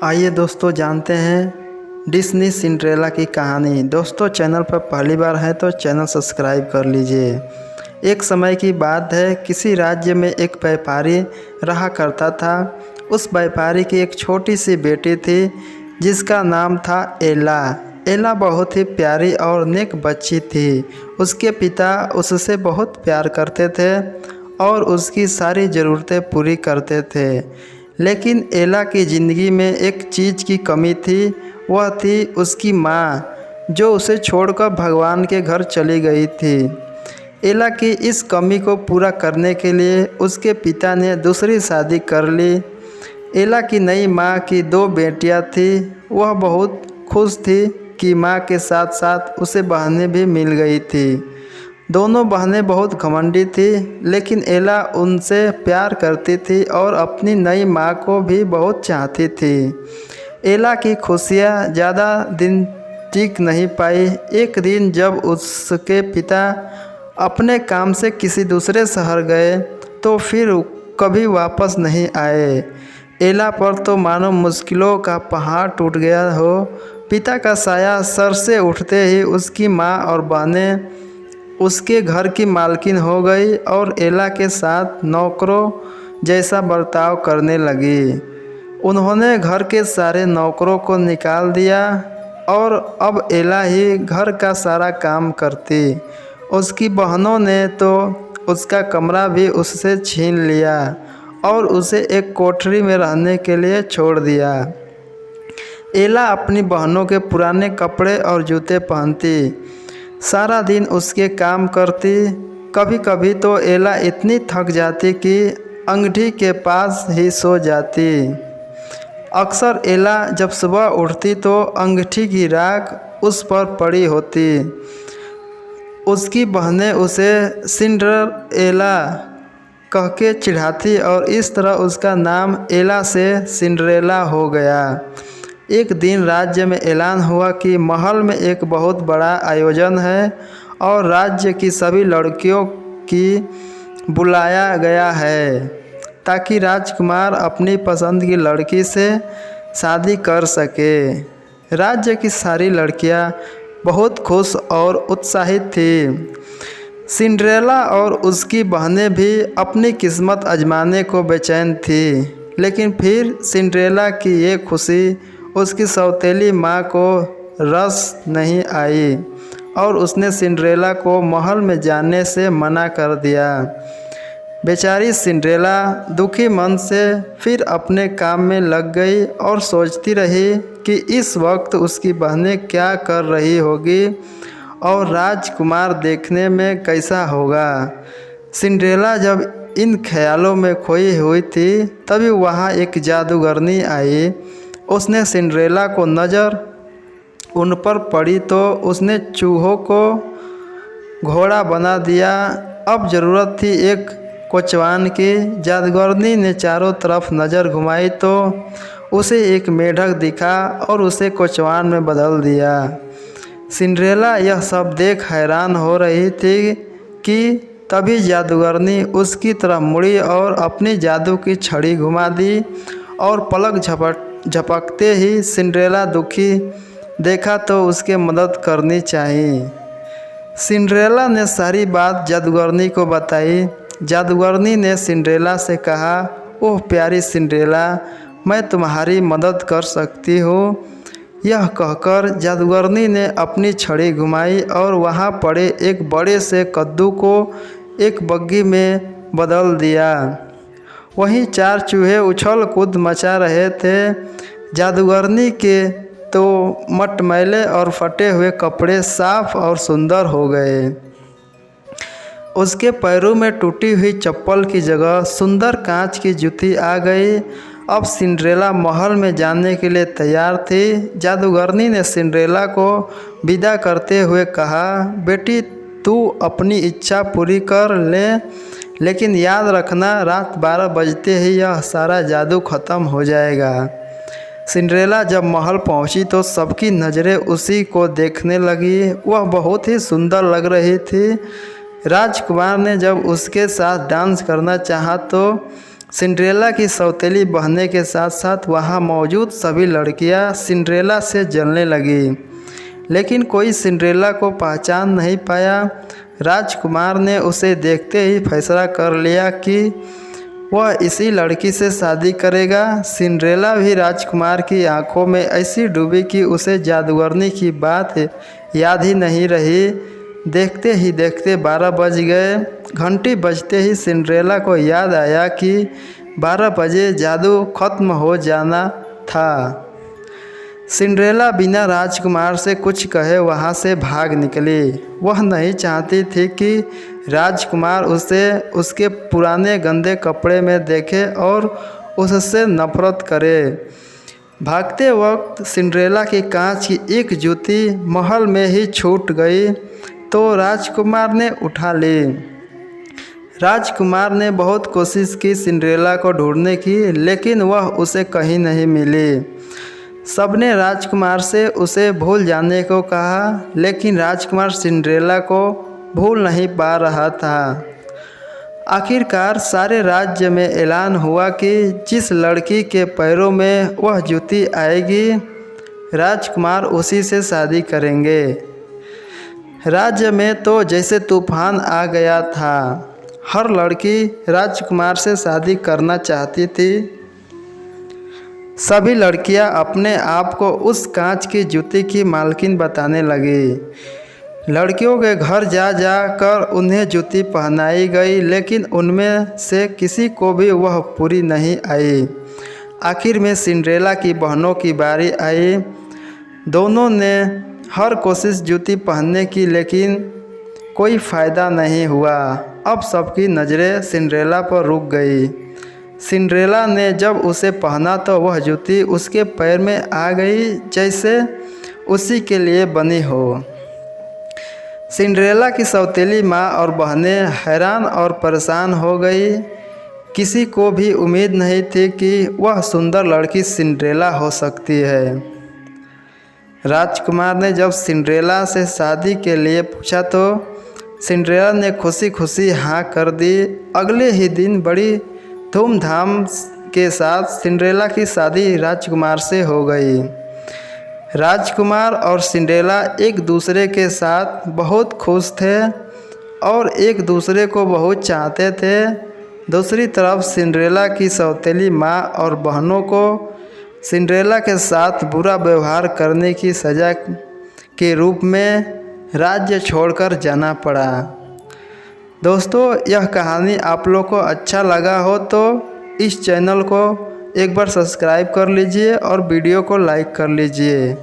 आइए दोस्तों जानते हैं डिज्नी सिंड्रेला की कहानी। दोस्तों चैनल पर पहली बार है तो चैनल सब्सक्राइब कर लीजिए। एक समय की बात है, किसी राज्य में एक व्यापारी रहा करता था। उस व्यापारी की एक छोटी सी बेटी थी जिसका नाम था एला। एला बहुत ही प्यारी और नेक बच्ची थी। उसके पिता उससे बहुत प्यार करते थे और उसकी सारी ज़रूरतें पूरी करते थे। लेकिन एला की ज़िंदगी में एक चीज़ की कमी थी, वह थी उसकी माँ, जो उसे छोड़कर भगवान के घर चली गई थी। एला की इस कमी को पूरा करने के लिए उसके पिता ने दूसरी शादी कर ली। एला की नई माँ की 2 बेटियाँ थीं। वह बहुत खुश थी कि माँ के साथ साथ उसे बहनें भी मिल गई थी। दोनों बहनें बहुत घमंडी थी, लेकिन एला उनसे प्यार करती थी और अपनी नई माँ को भी बहुत चाहती थी। एला की खुशियाँ ज़्यादा दिन टिक नहीं पाई। एक दिन जब उसके पिता अपने काम से किसी दूसरे शहर गए तो फिर कभी वापस नहीं आए। एला पर तो मानो मुश्किलों का पहाड़ टूट गया हो। पिता का साया सर से उठते ही उसकी माँ और बहनें उसके घर की मालकिन हो गई और एला के साथ नौकरों जैसा बर्ताव करने लगी। उन्होंने घर के सारे नौकरों को निकाल दिया और अब एला ही घर का सारा काम करती। उसकी बहनों ने तो उसका कमरा भी उससे छीन लिया और उसे एक कोठरी में रहने के लिए छोड़ दिया। एला अपनी बहनों के पुराने कपड़े और जूते पहनती, सारा दिन उसके काम करती। कभी कभी तो एला इतनी थक जाती कि अंगीठी के पास ही सो जाती। अक्सर एला जब सुबह उठती तो अंगीठी की राख उस पर पड़ी होती। उसकी बहनें उसे सिंड्रेला कह के चिढ़ाती और इस तरह उसका नाम एला से सिंड्रेला हो गया। एक दिन राज्य में ऐलान हुआ कि महल में एक बहुत बड़ा आयोजन है और राज्य की सभी लड़कियों की बुलाया गया है ताकि राजकुमार अपनी पसंद की लड़की से शादी कर सके। राज्य की सारी लड़कियां बहुत खुश और उत्साहित थीं। सिंड्रेला और उसकी बहनें भी अपनी किस्मत आजमाने को बेचैन थीं। लेकिन फिर सिंड्रेला की ये खुशी उसकी सौतेली माँ को रस नहीं आई और उसने सिंड्रेला को महल में जाने से मना कर दिया। बेचारी सिंड्रेला दुखी मन से फिर अपने काम में लग गई और सोचती रही कि इस वक्त उसकी बहनें क्या कर रही होगी और राजकुमार देखने में कैसा होगा। सिंड्रेला जब इन ख्यालों में खोई हुई थी तभी वहाँ एक जादूगरनी आई। उसने सिंड्रेला को नज़र उन पर पड़ी तो उसने चूहों को घोड़ा बना दिया। अब ज़रूरत थी एक कोचवान की। जादूगरनी ने चारों तरफ नज़र घुमाई तो उसे एक मेढक दिखा और उसे कोचवान में बदल दिया। सिंड्रेला यह सब देख हैरान हो रही थी कि तभी जादूगरनी उसकी तरफ मुड़ी और अपनी जादू की छड़ी घुमा दी और पलक झपकते ही सिंड्रेला दुखी देखा तो उसके मदद करनी चाहिए। सिंड्रेला ने सारी बात जादूगरनी को बताई। जादूगरनी ने सिंड्रेला से कहा, ओह प्यारी सिंड्रेला, मैं तुम्हारी मदद कर सकती हूँ। यह कहकर जादूगरनी ने अपनी छड़ी घुमाई और वहाँ पड़े एक बड़े से कद्दू को एक बग्घी में बदल दिया। वहीं 4 चूहे उछल कूद मचा रहे थे। जादूगरनी के तो मटमैले और फटे हुए कपड़े साफ और सुंदर हो गए। उसके पैरों में टूटी हुई चप्पल की जगह सुंदर कांच की जूती आ गई। अब सिंड्रेला महल में जाने के लिए तैयार थी। जादूगरनी ने सिंड्रेला को विदा करते हुए कहा, बेटी तू अपनी इच्छा पूरी कर ले, लेकिन याद रखना रात 12 बजते ही यह सारा जादू ख़त्म हो जाएगा। सिंड्रेला जब महल पहुंची तो सबकी नज़रें उसी को देखने लगी। वह बहुत ही सुंदर लग रही थी। राजकुमार ने जब उसके साथ डांस करना चाहा तो सिंड्रेला की सौतेली बहने के साथ साथ वहाँ मौजूद सभी लड़कियाँ सिंड्रेला से जलने लगी, लेकिन कोई सिंड्रेला को पहचान नहीं पाया। राजकुमार ने उसे देखते ही फैसला कर लिया कि वह इसी लड़की से शादी करेगा। सिंड्रेला भी राजकुमार की आंखों में ऐसी डूबी कि उसे जादूगरनी की बात याद ही नहीं रही। देखते ही देखते 12 बज गए। घंटी बजते ही सिंड्रेला को याद आया कि 12 बजे जादू खत्म हो जाना था। सिंड्रेला बिना राजकुमार से कुछ कहे वहाँ से भाग निकली। वह नहीं चाहती थी कि राजकुमार उसे उसके पुराने गंदे कपड़े में देखे और उससे नफरत करे। भागते वक्त सिंड्रेला की कांच की एक जूती महल में ही छूट गई तो राजकुमार ने उठा ली। राजकुमार ने बहुत कोशिश की सिंड्रेला को ढूंढने की, लेकिन वह उसे कहीं नहीं मिली। सबने राजकुमार से उसे भूल जाने को कहा, लेकिन राजकुमार सिंड्रेला को भूल नहीं पा रहा था। आखिरकार सारे राज्य में ऐलान हुआ कि जिस लड़की के पैरों में वह जूती आएगी, राजकुमार उसी से शादी करेंगे। राज्य में तो जैसे तूफान आ गया था। हर लड़की राजकुमार से शादी करना चाहती थी। सभी लड़कियां अपने आप को उस कांच की जूती की मालकिन बताने लगी। लड़कियों के घर जा कर उन्हें जूती पहनाई गई, लेकिन उनमें से किसी को भी वह पूरी नहीं आई। आखिर में सिंड्रेला की बहनों की बारी आई। दोनों ने हर कोशिश जूती पहनने की, लेकिन कोई फ़ायदा नहीं हुआ। अब सबकी नज़रें सिंड्रेला पर रुक गई। सिंड्रेला ने जब उसे पहना तो वह जूती उसके पैर में आ गई जैसे उसी के लिए बनी हो। सिंड्रेला की सौतेली माँ और बहनें हैरान और परेशान हो गई। किसी को भी उम्मीद नहीं थी कि वह सुंदर लड़की सिंड्रेला हो सकती है। राजकुमार ने जब सिंड्रेला से शादी के लिए पूछा तो सिंड्रेला ने खुशी खुशी हाँ कर दी। अगले ही दिन बड़ी धूमधाम के साथ सिंड्रेला की शादी राजकुमार से हो गई। राजकुमार और सिंड्रेला एक दूसरे के साथ बहुत खुश थे और एक दूसरे को बहुत चाहते थे। दूसरी तरफ सिंड्रेला की सौतेली माँ और बहनों को सिंड्रेला के साथ बुरा व्यवहार करने की सज़ा के रूप में राज्य छोड़कर जाना पड़ा। दोस्तों, यह कहानी आप लोग को अच्छा लगा हो तो इस चैनल को एक बार सब्सक्राइब कर लीजिए और वीडियो को लाइक कर लीजिए।